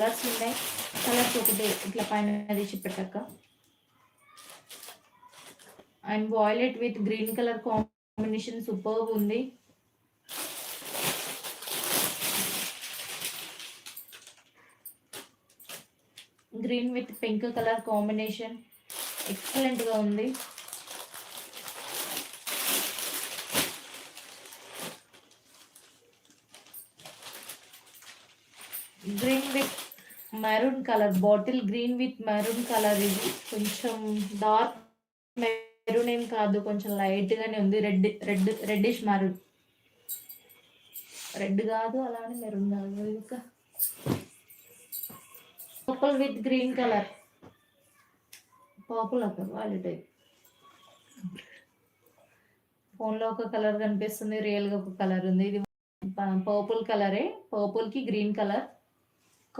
Colours ఉన్నాయి. Colours ఒకటి ఇట్లా పైన తీసి పెట్టాక. And violet with green colour combination superb ఉంది. Green with pink colour combination ఎక్సలెంట్గా ఉంది. Green with maroon colour, bottle green with maroon colour. ఇది కొంచెం డార్క్ మెరూన్ ఏం కాదు, కొంచెం లైట్గానే ఉంది. Reddish maroon. రెడ్ కాదు, అలానే మెరూన్ కాదు. ఇంకా purple with green colour. Purple ఒక వాలెట్ ఫోన్లో ఒక కలర్ కనిపిస్తుంది, రియల్గా ఒక కలర్ ఉంది. ఇది పర్పుల్ కలరే, పర్పుల్కి గ్రీన్ కలర్.